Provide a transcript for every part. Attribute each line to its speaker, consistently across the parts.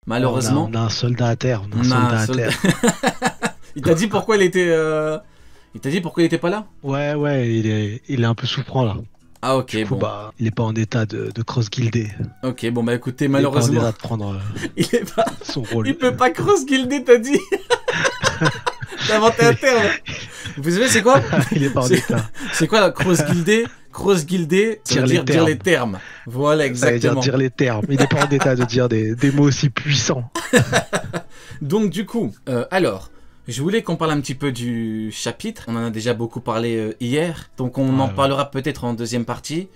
Speaker 1: Malheureusement,
Speaker 2: On a un soldat à terre. On a un
Speaker 1: on a un
Speaker 2: soldat à
Speaker 1: soldat.
Speaker 2: terre.
Speaker 1: Il t'a dit pourquoi il était. Il t'a dit pourquoi il était pas là?
Speaker 2: Ouais, il est un peu souffrant là.
Speaker 1: Ah
Speaker 2: Du
Speaker 1: ok,
Speaker 2: coup,
Speaker 1: bon.
Speaker 2: bah, il est pas en état de cross-guilder.
Speaker 1: Ok, bon bah écoutez,
Speaker 2: Il est pas en
Speaker 1: malheureusement,
Speaker 2: état de prendre
Speaker 1: il est pas.
Speaker 2: son rôle.
Speaker 1: Il peut pas cross-guilder, t'as dit. T'as inventé un terme. Vous savez, c'est quoi?
Speaker 2: Il est pas en
Speaker 1: C'est
Speaker 2: état.
Speaker 1: c'est quoi la cross-guilder? Cross-guilder, ça veut
Speaker 2: Dire les
Speaker 1: dire les termes. Voilà,
Speaker 2: Ça veut dire
Speaker 1: exactement.
Speaker 2: dire les termes. Il est pas en état de dire des mots aussi puissants.
Speaker 1: Donc du coup, alors, je voulais qu'on parle un petit peu du chapitre. On en a déjà beaucoup parlé hier, donc on en
Speaker 2: Ouais.
Speaker 1: parlera peut-être en deuxième partie.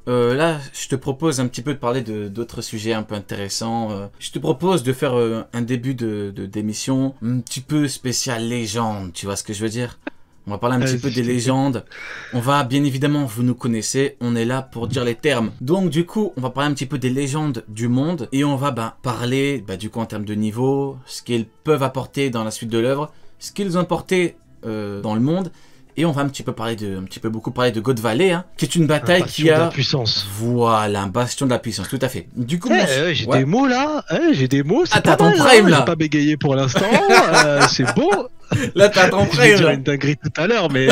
Speaker 1: Là, je te propose un petit peu de parler d'autres sujets un peu intéressants. Je te propose de faire un début d'émission un petit peu spécial légende, tu vois ce que je veux dire? On va parler un petit
Speaker 2: Vas-y,
Speaker 1: peu
Speaker 2: je
Speaker 1: des
Speaker 2: t'écoute.
Speaker 1: légendes. On va, bien évidemment, vous nous connaissez, on est là pour dire les termes. Donc du coup, on va parler un petit peu des légendes du monde et on va parler du coup en termes de niveau, ce qu'ils peuvent apporter dans la suite de l'œuvre, ce qu'ils ont apporté dans le monde. Et on va un petit peu beaucoup parler de God Valley, hein, qui est une bataille
Speaker 2: Passion
Speaker 1: qui
Speaker 2: de la
Speaker 1: a...
Speaker 2: puissance.
Speaker 1: Voilà, un bastion de la puissance, tout à fait. Du coup,
Speaker 2: J'ai
Speaker 1: ouais.
Speaker 2: des mots là. J'ai des mots.
Speaker 1: Ah,
Speaker 2: C'est
Speaker 1: t'as
Speaker 2: pas
Speaker 1: ton
Speaker 2: mal,
Speaker 1: prime,
Speaker 2: hein.
Speaker 1: là.
Speaker 2: J'ai pas bégayé pour l'instant. C'est beau.
Speaker 1: Là, t'as ton
Speaker 2: Je vais
Speaker 1: prime,
Speaker 2: dire
Speaker 1: là.
Speaker 2: une dinguerie tout à l'heure, mais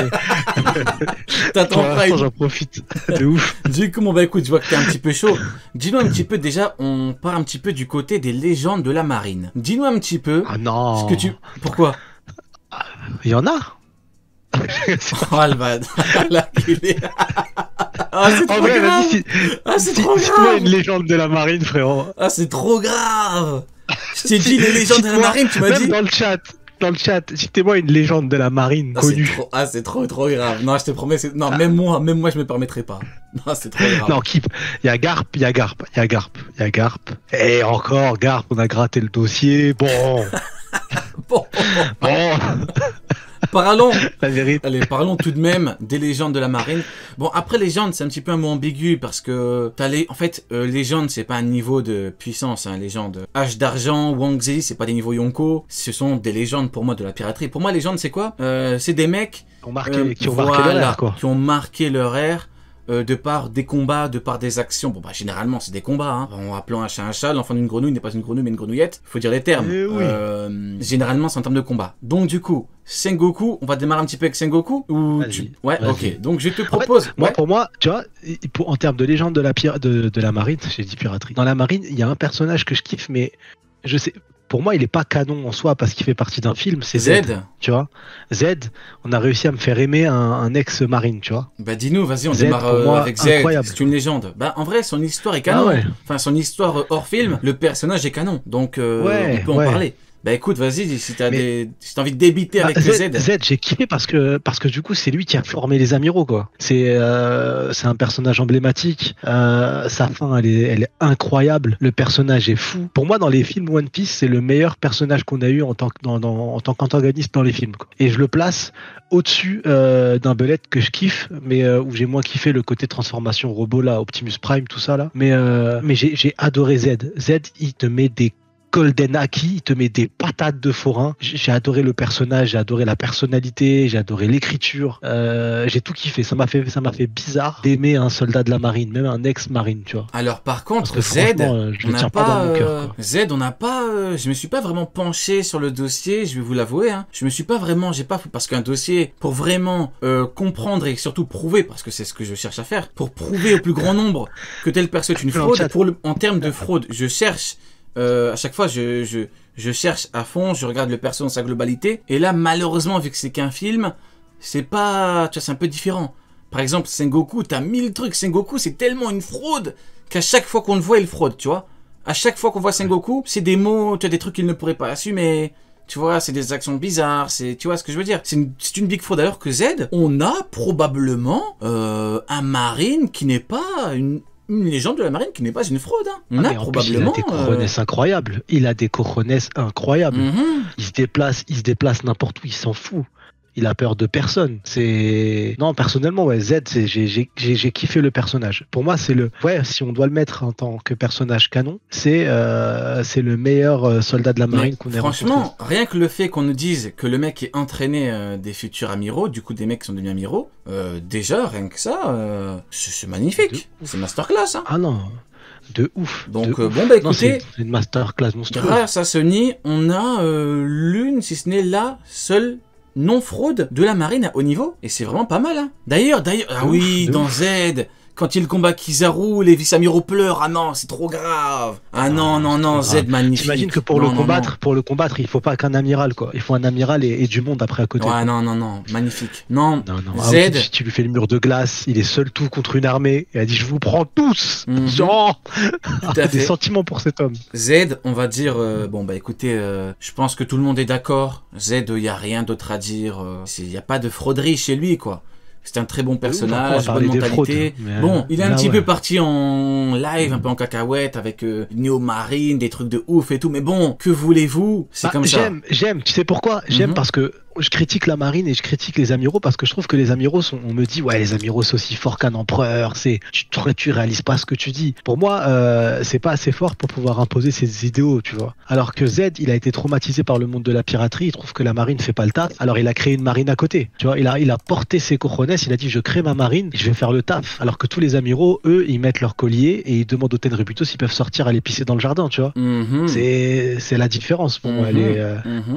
Speaker 1: T'as
Speaker 2: pour
Speaker 1: ton
Speaker 2: l'instant,
Speaker 1: prime.
Speaker 2: j'en profite. De ouf.
Speaker 1: Du coup, écoute, je vois que t'es un petit peu chaud. Dis-nous un petit peu, déjà, on part un petit peu du côté des légendes de la marine. Dis-nous un petit peu
Speaker 2: Ah non.
Speaker 1: ce que tu... Pourquoi?
Speaker 2: Il y en a.
Speaker 1: Oh, le bad. L'enculé. Ah, c'est
Speaker 2: En
Speaker 1: trop
Speaker 2: vrai,
Speaker 1: grave.
Speaker 2: vas-y,
Speaker 1: Ah, c'est trop
Speaker 2: cite-moi
Speaker 1: grave.
Speaker 2: une légende de la marine, frérot.
Speaker 1: Ah, c'est trop grave. Je t'ai dit les légendes de la
Speaker 2: Cite-moi,
Speaker 1: marine, tu m'as
Speaker 2: même
Speaker 1: dit...
Speaker 2: dans le chat, citez-moi une légende de la marine
Speaker 1: Ah, c'est
Speaker 2: connue.
Speaker 1: trop... Ah, c'est trop grave. Non, je te promets, non, même moi, je me permettrais pas. Non, c'est trop grave.
Speaker 2: Non, qui il y a Garp, il y a Garp, il y a Garp, il y a Garp. Et encore Garp, on a gratté le dossier. Bon,
Speaker 1: Bon,
Speaker 2: bon,
Speaker 1: parlons.
Speaker 2: la vérité.
Speaker 1: Allez, parlons tout de même des légendes de la marine. Bon, après légende, c'est un petit peu un mot ambigu parce que en fait, légende, c'est pas un niveau de puissance, hein, légende. H d'argent, Wang Zi, c'est pas des niveaux Yonko. Ce sont des légendes pour moi de la piraterie. Pour moi, légende, c'est quoi? C'est des mecs
Speaker 2: Qui ont marqué leur
Speaker 1: voilà,
Speaker 2: ère, quoi.
Speaker 1: qui ont marqué leur ère. De par des combats, de par des actions. Bon, généralement, c'est des combats, hein. En appelant un chat, l'enfant d'une grenouille n'est pas une grenouille, mais une grenouillette. Faut dire les termes.
Speaker 2: Eh oui.
Speaker 1: Généralement, c'est en termes de combat. Donc, du coup, Sengoku, on va démarrer un petit peu avec Sengoku ou
Speaker 2: Vas-y,
Speaker 1: Ouais,
Speaker 2: vas-y.
Speaker 1: ok. Donc, je te
Speaker 2: En fait,
Speaker 1: propose...
Speaker 2: moi,
Speaker 1: ouais.
Speaker 2: pour moi, tu vois, en termes de légende de de la marine, j'ai dit piraterie. Dans la marine, il y a un personnage que je kiffe, mais je sais, pour moi, il est pas canon en soi parce qu'il fait partie d'un film. C'est Z.
Speaker 1: Z.
Speaker 2: Tu vois, Z, on a réussi à me faire aimer un ex-marine, tu vois.
Speaker 1: Bah dis-nous, vas-y, on
Speaker 2: Z,
Speaker 1: démarre
Speaker 2: pour moi,
Speaker 1: avec Z.
Speaker 2: incroyable.
Speaker 1: C'est une légende. Bah en vrai, son histoire est canon.
Speaker 2: Ah ouais.
Speaker 1: Enfin, son histoire hors film, le personnage est canon. Donc
Speaker 2: Ouais,
Speaker 1: on peut en
Speaker 2: ouais.
Speaker 1: parler. Bah écoute, vas-y, si t'as
Speaker 2: Mais-
Speaker 1: si t'as envie de débiter avec le Z.
Speaker 2: Z, j'ai kiffé parce que du coup, c'est lui qui a formé les amiraux, quoi. C'est un personnage emblématique. Sa fin, elle est incroyable. Le personnage est fou. Pour moi, dans les films One Piece, c'est le meilleur personnage qu'on a eu en tant qu'antagoniste dans les films, quoi. Et je le place au-dessus d'un Belette que je kiffe, mais où j'ai moins kiffé le côté transformation robot là, Optimus Prime, tout ça là. Mais j'ai adoré Z. Z, il te met des Golden Haki, il te met des patates de forain. J'ai adoré le personnage, j'ai adoré la personnalité, j'ai adoré l'écriture. J'ai tout kiffé. Ça m'a fait bizarre d'aimer un soldat de la marine, même un ex-marine, tu vois.
Speaker 1: Alors par
Speaker 2: Parce
Speaker 1: contre,
Speaker 2: que
Speaker 1: Z,
Speaker 2: franchement, je
Speaker 1: on
Speaker 2: le
Speaker 1: n'a
Speaker 2: tiens pas dans mon
Speaker 1: pas,
Speaker 2: cœur, quoi.
Speaker 1: Z, on n'a pas, je me suis pas vraiment penché sur le dossier, je vais vous l'avouer, hein. Je me suis pas vraiment, parce qu'un dossier, pour vraiment comprendre et surtout prouver, parce que c'est ce que je cherche à faire, pour prouver au plus grand nombre que tel perso est une
Speaker 2: Non,
Speaker 1: fraude,
Speaker 2: chat.
Speaker 1: en termes de fraude, je cherche, à chaque fois, je cherche à fond, je regarde le perso dans sa globalité, et là, malheureusement, vu que c'est qu'un film, c'est pas, tu vois, c'est un peu différent. Par exemple, Sengoku, t'as 1000 trucs. Sengoku, c'est tellement une fraude qu'à chaque fois qu'on le voit, il fraude, tu vois. À chaque fois qu'on voit Sengoku, c'est des mots, tu as des trucs qu'il ne pourrait pas assumer. Tu vois, c'est des actions bizarres, tu vois ce que je veux dire. C'est une big fraude. D'ailleurs que Z, on a probablement un marine qui n'est pas une légende de la marine qui n'est pas une fraude. Hein. On a
Speaker 2: Mais en plus, il a
Speaker 1: probablement.
Speaker 2: des cojones incroyables. Il a des cojones incroyables.
Speaker 1: Mhm.
Speaker 2: Il se déplace n'importe où, il s'en fout. Il a peur de personne. Non, personnellement, ouais, Z, j'ai kiffé le personnage. Pour moi, si on doit le mettre en tant que personnage canon, c'est le meilleur soldat de la marine qu'on ait rencontré.
Speaker 1: Franchement, rien que le fait qu'on nous dise que le mec est entraîné des futurs amiraux, du coup des mecs qui sont devenus amiraux, déjà, rien que ça, c'est magnifique. C'est masterclass, hein.
Speaker 2: Ah non. De ouf.
Speaker 1: Donc,
Speaker 2: de ouf.
Speaker 1: bon, bah
Speaker 2: Non,
Speaker 1: écoutez,
Speaker 2: c'est une masterclass monstrueuse.
Speaker 1: grâce à Sony, on a l'une, si ce n'est la seule non-fraude de la marine à haut niveau. Et c'est vraiment pas mal, hein. D'ailleurs, ah oui, dans Z, quand il combat Kizaru, les vice-amiraux pleurent. Ah non, c'est trop grave. Ah non, non, non, Z magnifique.
Speaker 2: J'imagine que pour le combattre, il faut pas qu'un amiral, quoi. Il faut un amiral et du monde après à côté.
Speaker 1: Ouais, non, non, non, magnifique. Non,
Speaker 2: Z. Si tu lui fais le mur de glace, il est seul tout contre une armée. Et elle dit, je vous prends tous. Genre, des sentiments pour cet homme.
Speaker 1: Z, on va dire, bon bah écoutez, je pense que tout le monde est d'accord. Z, il y a rien d'autre à dire. Il y a pas de frauderie chez lui, quoi. C'est un très bon personnage, bonne mentalité. Bon, il est un petit peu parti en live, un peu en cacahuète, avec Neo Marine, des trucs de ouf et tout. Mais bon, que voulez-vous? C'est comme ça.
Speaker 2: J'aime. Tu sais pourquoi? J'aime parce que je critique la marine et je critique les amiraux parce que je trouve que les amiraux sont, on me dit ouais les amiraux c'est aussi fort qu'un empereur, tu réalises pas ce que tu dis. Pour moi c'est pas assez fort pour pouvoir imposer ses idéaux, tu vois. Alors que Z il a été traumatisé par le monde de la piraterie, il trouve que la marine fait pas le taf, alors il a créé une marine à côté, tu vois. Il a porté ses cojones, il a dit je crée ma marine, je vais faire le taf. Alors que tous les amiraux eux ils mettent leur collier et ils demandent au Tenryubito s'ils peuvent sortir aller pisser dans le jardin, tu vois. C'est la différence pour moi, elle est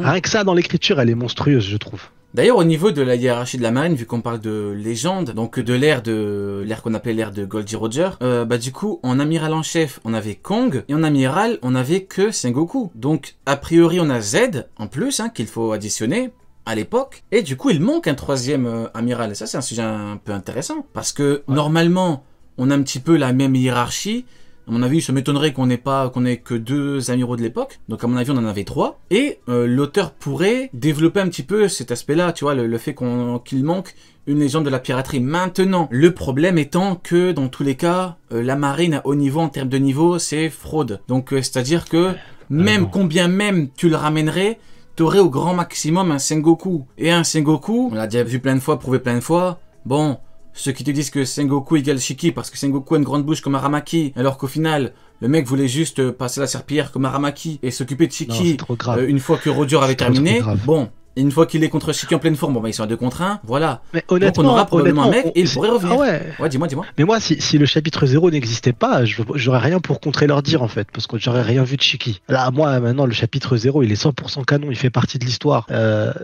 Speaker 2: rien que ça dans l'écriture elle est monstrueuse je trouve.
Speaker 1: D'ailleurs, au niveau de la hiérarchie de la marine, vu qu'on parle de légende, donc de l'ère qu'on appelait l'ère de Goldie Roger, bah du coup, en amiral en chef, on avait Kong, et en amiral, on avait que Sengoku. Donc, a priori, on a Z, en plus, hein, qu'il faut additionner à l'époque, et du coup, il manque un troisième amiral. Et ça, c'est un sujet un peu intéressant, parce que, normalement, on a un petit peu la même hiérarchie. À mon avis, ça m'étonnerait qu'on ait que 2 amiraux de l'époque. Donc, à mon avis, on en avait 3. Et l'auteur pourrait développer un petit peu cet aspect-là, tu vois, le fait qu'il manque une légende de la piraterie. Maintenant, le problème étant que, dans tous les cas, la marine à haut niveau, en termes de niveau, c'est fraude. Donc, c'est-à-dire que, combien même tu le ramènerais, t'aurais au grand maximum un Sengoku. Et un Sengoku, on l'a déjà vu plein de fois, prouvé plein de fois, bon... Ceux qui te disent que Sengoku égale Shiki parce que Sengoku a une grande bouche comme Aramaki, alors qu'au final, le mec voulait juste passer la serpillière comme Aramaki et s'occuper de Shiki une fois que Roger avait terminé. Bon, une fois qu'il est contre Shiki en pleine forme, bon bah ils sont à 2 contre 1, voilà.
Speaker 2: Mais honnêtement,
Speaker 1: donc on aura probablement un mec et il pourrait revenir.
Speaker 2: Ah ouais,
Speaker 1: dis-moi.
Speaker 2: Mais moi, si le chapitre 0 n'existait pas, j'aurais rien pour contrer leur dire en fait, parce que j'aurais rien vu de Shiki. Là, moi, maintenant, le chapitre 0, il est 100% canon, il fait partie de l'histoire.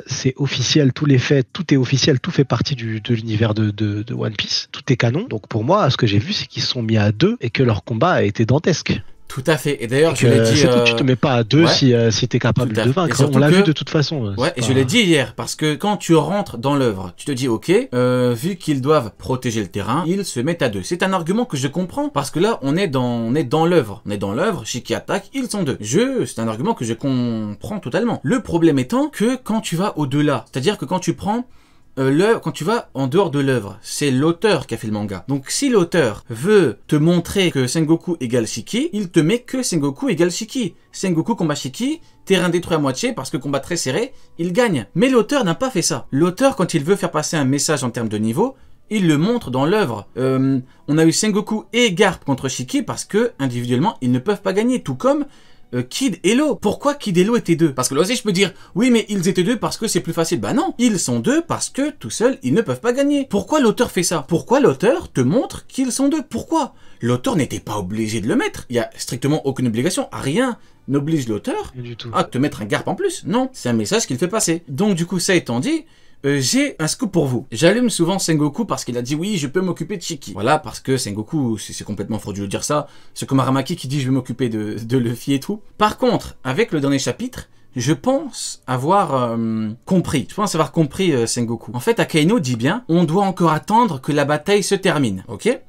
Speaker 2: C'est officiel, tous les faits, tout est officiel, tout fait partie de l'univers de One Piece. Tout est canon. Donc pour moi, ce que j'ai vu, c'est qu'ils se sont mis à 2 et que leur combat a été dantesque.
Speaker 1: Tout à fait. Et d'ailleurs, je l'ai dit...
Speaker 2: tu te mets pas à 2 si t'es capable de vaincre. On l'a vu de toute façon.
Speaker 1: Ouais, et je l'ai dit hier, parce que quand tu rentres dans l'œuvre, tu te dis, ok, vu qu'ils doivent protéger le terrain, ils se mettent à 2. C'est un argument que je comprends, parce que là, on est dans l'œuvre. On est dans l'œuvre, Shiki attaque, ils sont 2. C'est un argument que je comprends totalement. Le problème étant que quand tu vas au-delà, c'est-à-dire que quand tu prends... quand tu vas en dehors de l'œuvre, c'est l'auteur qui a fait le manga. Donc si l'auteur veut te montrer que Sengoku égale Shiki, il te met que Sengoku égale Shiki. Sengoku combat Shiki, terrain détruit à moitié parce que combat très serré, il gagne. Mais l'auteur n'a pas fait ça. L'auteur, quand il veut faire passer un message en termes de niveau, il le montre dans l'œuvre. On a eu Sengoku et Garp contre Shiki parce que individuellement ils ne peuvent pas gagner, tout comme Kid et Law. Pourquoi Kid et Law étaient 2? Parce que là aussi je peux dire, oui mais ils étaient 2 parce que c'est plus facile. Bah non, ils sont 2 parce que tout seuls ils ne peuvent pas gagner. Pourquoi l'auteur fait ça? Pourquoi l'auteur te montre qu'ils sont 2? Pourquoi? L'auteur n'était pas obligé de le mettre. Il y a strictement aucune obligation, rien n'oblige l'auteur à te mettre un Garp en plus. Non, c'est un message qu'il fait passer. Donc du coup ça étant dit, j'ai un scoop pour vous. J'allume souvent Sengoku parce qu'il a dit oui, je peux m'occuper de Shiki. Voilà, parce que Sengoku, c'est complètement frauduleux de dire ça. C'est comme Aramaki qui dit je vais m'occuper de Luffy et tout. Par contre, avec le dernier chapitre, je pense avoir compris. Je pense avoir compris Sengoku. En fait, Akainu dit bien, on doit encore attendre que la bataille se termine. Ok ?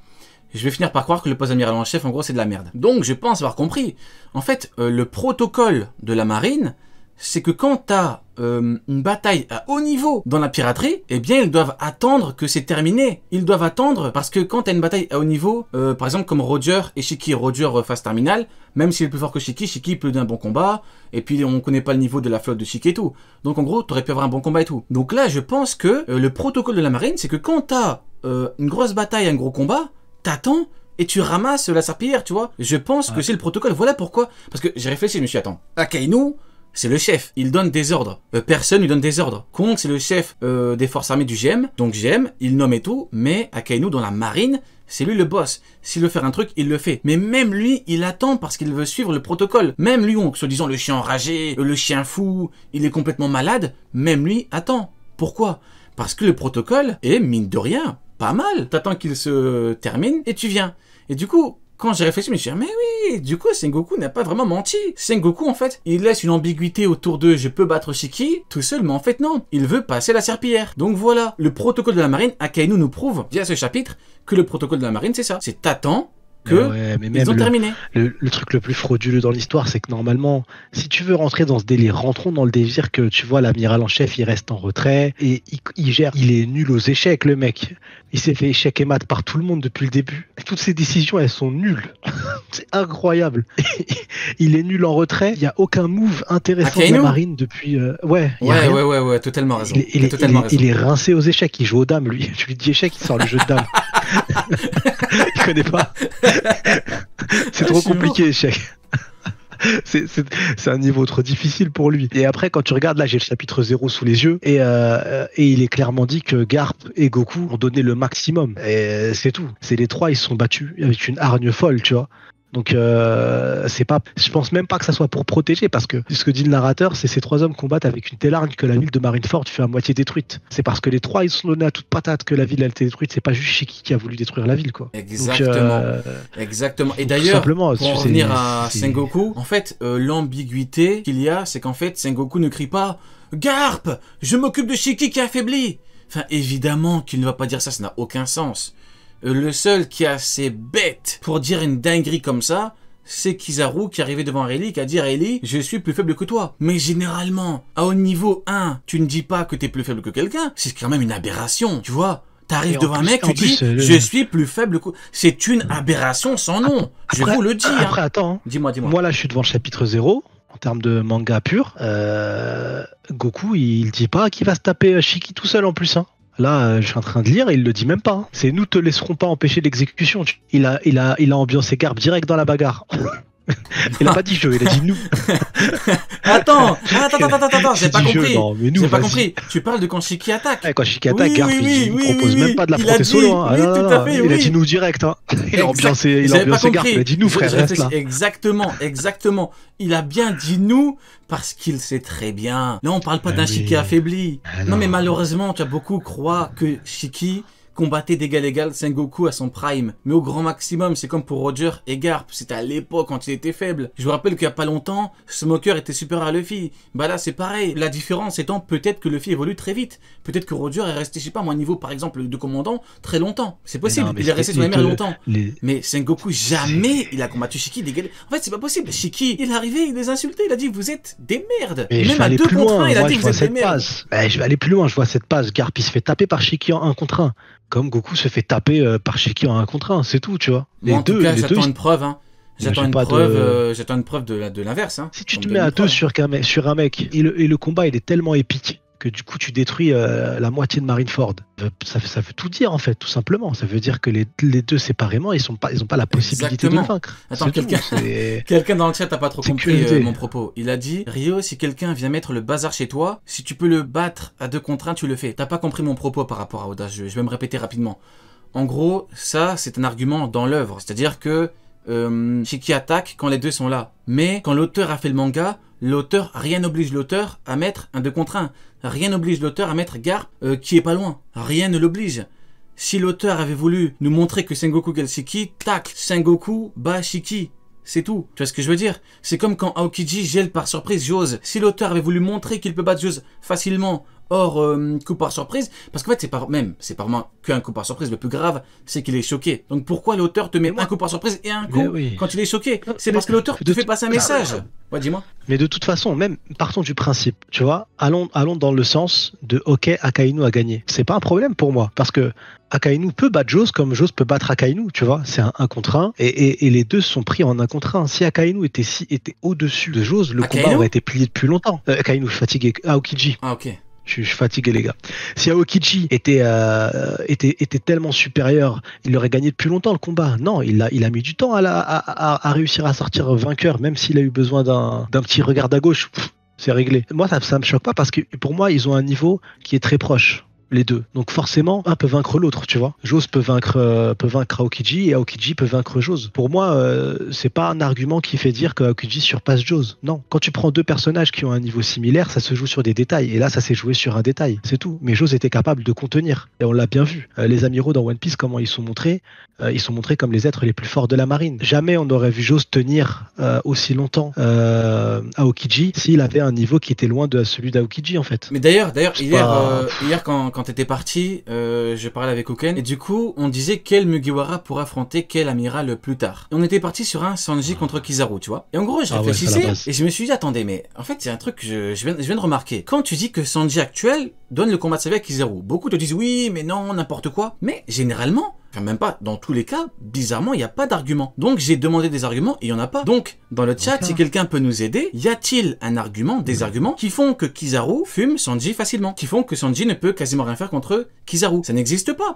Speaker 1: Je vais finir par croire que le poste amiral en chef, en gros, c'est de la merde. Donc, je pense avoir compris. En fait, le protocole de la marine, c'est que quand t'as une bataille à haut niveau dans la piraterie, eh bien ils doivent attendre que c'est terminé. Ils doivent attendre parce que quand t'as une bataille à haut niveau, par exemple comme Roger et Shiki, Roger phase terminale, même s'il est plus fort que Shiki, Shiki peut donner un bon combat, et puis on connaît pas le niveau de la flotte de Shiki et tout. Donc en gros, t'aurais pu avoir un bon combat et tout. Donc là, je pense que le protocole de la marine, c'est que quand t'as une grosse bataille, un gros combat, t'attends et tu ramasses la serpillière, tu vois. Je pense que c'est le protocole. Voilà pourquoi. Parce que j'ai réfléchi, je me suis dit, attends, Akainu, c'est le chef, il donne des ordres. Personne lui donne des ordres. Kong, c'est le chef des forces armées du GM, donc GM, il nomme et tout, mais Akainu dans la marine, C'est lui le boss. S'il veut faire un truc, il le fait. Mais même lui, il attend parce qu'il veut suivre le protocole. Même lui, soi-disant le chien enragé, le chien fou, il est complètement malade. Même lui attend. Pourquoi? Parce que le protocole est, mine de rien, pas mal. T'attends qu'il se termine et tu viens. Et du coup, quand j'ai réfléchi, je me suis dit, mais oui, du coup, Sengoku n'a pas vraiment menti. Sengoku, en fait, il laisse une ambiguïté autour de je peux battre Shiki tout seul, mais en fait, non. Il veut passer la serpillière. Donc voilà, le protocole de la marine, Akainu nous prouve, via ce chapitre, que le protocole de la marine, c'est ça. C'est t'attends que
Speaker 2: mais
Speaker 1: ils ont terminé.
Speaker 2: Le truc le plus frauduleux dans l'histoire, c'est que normalement, si tu veux rentrer dans ce délire, rentrons dans le délire que tu vois l'amiral en chef, il reste en retrait et il gère, il est nul aux échecs, le mec. Il s'est fait échec et mat par tout le monde depuis le début. Toutes ses décisions, elles sont nulles. C'est incroyable. Il est nul en retrait. Il n'y a aucun move intéressant de la marine depuis. Ouais,
Speaker 1: totalement raison.
Speaker 2: Il est rincé aux échecs. Il joue aux dames, lui. Tu lui dis échec, il sort le jeu de dames. Il connaît pas. C'est trop compliqué, échec. C'est un niveau trop difficile pour lui. Et après, quand tu regardes, là, j'ai le chapitre 0 sous les yeux, et il est clairement dit que Garp et Goku ont donné le maximum. Et c'est tout. C'est les trois, ils se sont battus avec une hargne folle, tu vois. Donc c'est pas, je pense même pas que ça soit pour protéger, parce que ce que dit le narrateur, c'est ces trois hommes combattent avec une telle hargne que la ville de Marineford fut à moitié détruite. C'est parce que les trois ils se sont donnés à toute patate que la ville a été détruite. C'est pas juste Shiki qui a voulu détruire la ville, quoi.
Speaker 1: Exactement. Donc, exactement. Et d'ailleurs, pour en revenir à Sengoku, en fait, l'ambiguïté qu'il y a, c'est qu'en fait, Sengoku ne crie pas Garp, je m'occupe de Shiki qui est affaibli. Enfin, évidemment qu'il ne va pas dire ça n'a aucun sens. Le seul qui est assez bête pour dire une dinguerie comme ça, c'est Kizaru qui est arrivé devant Rayleigh qui a dit « Rayleigh, je suis plus faible que toi ». Mais généralement, à haut niveau 1, tu ne dis pas que tu es plus faible que quelqu'un. C'est quand même une aberration, tu vois. T'arrives devant un mec, tu dis « Je suis plus faible que... » C'est une aberration sans nom. Je vous le dis.
Speaker 2: Après, attends.
Speaker 1: Dis-moi.
Speaker 2: Moi, là, je suis devant le chapitre 0. En termes de manga pur, Goku, il dit pas qu'il va se taper Shiki tout seul en plus, hein. Là, je suis en train de lire et il le dit même pas. Hein. C'est nous te laisserons pas empêcher l'exécution. Il a ambiancé Garp direct dans la bagarre. Il a pas dit je, il a dit nous.
Speaker 1: Attends, j'ai pas compris. J'ai pas compris. Tu parles de quand Shiki attaque.
Speaker 2: Quand Shiki attaque, Garp, il propose même pas de l'affronter solo. Hein.
Speaker 1: Oui, tout à fait,
Speaker 2: il a dit nous direct. Hein. Il a ambiancé Garp, il a dit nous, frère, reste là.
Speaker 1: Exactement. Il a bien dit nous parce qu'il sait très bien. Là, on parle pas d'un Shiki affaibli. Non, mais malheureusement, tu as beaucoup croient que Shiki combattait d'égal à égal Sengoku à son prime. Mais au grand maximum, c'est comme pour Roger et Garp. C'était à l'époque quand il était faible. Je vous rappelle qu'il y a pas longtemps, Smoker était supérieur à Luffy. Bah là, c'est pareil. La différence étant peut-être que Luffy évolue très vite. Peut-être que Roger est resté, je sais pas, moi, niveau par exemple de commandant, très longtemps. C'est possible. Il est resté sur la mer longtemps. Mais Sengoku, jamais il a combattu Shiki d'égal. En fait, c'est pas possible. Shiki, il est arrivé, il les insultait. Il a dit, vous êtes des merdes.
Speaker 2: Mais même à 2 contre 1, il a dit, vous êtes des merdes. Je vais aller plus loin. Je vois cette passe. Garp, il se fait taper par Shiki en 1 contre 1. Comme Goku se fait taper par Shiki en 1 contre 1, c'est tout, tu vois.
Speaker 1: En tout cas, j'attends une preuve, hein. J'attends une preuve de l'inverse, hein.
Speaker 2: Si tu te mets à 2 sur un mec, et le combat il est tellement épique que du coup tu détruis la moitié de Marineford. Ça veut tout dire en fait, tout simplement. Ça veut dire que les deux séparément, ils ont pas la possibilité de le vaincre.
Speaker 1: Attends, quelqu'un dans le chat n'a pas trop compris mon propos. Il a dit, Rio, si quelqu'un vient mettre le bazar chez toi, si tu peux le battre à 2 contre 1, tu le fais. T'as pas compris mon propos par rapport à Oda. Je vais me répéter rapidement. En gros, ça, c'est un argument dans l'œuvre. C'est-à-dire que Shiki attaque quand les deux sont là. Mais quand l'auteur a fait le manga, rien n'oblige l'auteur à mettre un 2 contre 1. Rien n'oblige l'auteur à mettre Garp qui est pas loin. Rien ne l'oblige. Si l'auteur avait voulu nous montrer que Sengoku gagne Shiki, tac, Sengoku bat Shiki. C'est tout. Tu vois ce que je veux dire? C'est comme quand Aokiji gèle par surprise Jose. Si l'auteur avait voulu montrer qu'il peut battre Jose facilement, hors coup par surprise, parce qu'en fait c'est pas vraiment qu'un coup par surprise. Le plus grave, c'est qu'il est choqué. Donc pourquoi l'auteur te met un coup par surprise et un coup quand il est choqué? C'est parce que l'auteur te fait passer un message. Ouais, dis-moi.
Speaker 2: Mais de toute façon, même partons du principe, tu vois, allons dans le sens de ok, Akainu a gagné. C'est pas un problème pour moi, parce que Akainu peut battre Jose comme Jose peut battre Akainu, tu vois, c'est un 1 contre 1 et les deux sont pris en 1 contre 1. Si Akainu était au-dessus de Jose, le combat aurait été plié depuis longtemps. Akainu, je suis fatigué. Aokiji.
Speaker 1: Ah ok.
Speaker 2: Je suis fatigué, les gars. Si Aokiji était tellement supérieur, il aurait gagné depuis longtemps le combat. Non, il a mis du temps à réussir à sortir vainqueur, même s'il a eu besoin d'un petit regard à gauche. C'est réglé. Moi, ça me choque pas parce que pour moi, ils ont un niveau qui est très proche. les deux. Donc forcément, un peut vaincre l'autre, tu vois. Jose peut vaincre Aokiji et Aokiji peut vaincre Jose. Pour moi, c'est pas un argument qui fait dire que Aokiji surpasse Jose. Non. Quand tu prends deux personnages qui ont un niveau similaire, ça se joue sur des détails. Et là, ça s'est joué sur un détail. C'est tout. Mais Jose était capable de contenir. Et on l'a bien vu. Les amiraux dans One Piece, comment ils sont montrés? Ils sont montrés comme les êtres les plus forts de la marine. Jamais on n'aurait vu Jose tenir aussi longtemps Aokiji s'il avait un niveau qui était loin de celui d'Aokiji, en fait.
Speaker 1: Mais d'ailleurs, hier quand t'étais parti, je parlais avec Oken, et du coup, on disait quel Mugiwara pourra affronter quel amiral plus tard. Et on était parti sur un Sanji contre Kizaru, tu vois. Et en gros, je réfléchissais, et je me suis dit, attendez, mais en fait, il y a un truc que je viens de remarquer. Quand tu dis que Sanji actuel donne le combat de sa vie à Kizaru, beaucoup te disent oui, mais non, n'importe quoi. Mais généralement, enfin même pas, dans tous les cas, bizarrement, il n'y a pas d'argument. Donc j'ai demandé des arguments et il n'y en a pas. Donc, dans le chat, si quelqu'un peut nous aider, y a-t-il un argument, des arguments qui font que Kizaru fume Sanji facilement, qui font que Sanji ne peut quasiment rien faire contre Kizaru? Ça n'existe pas.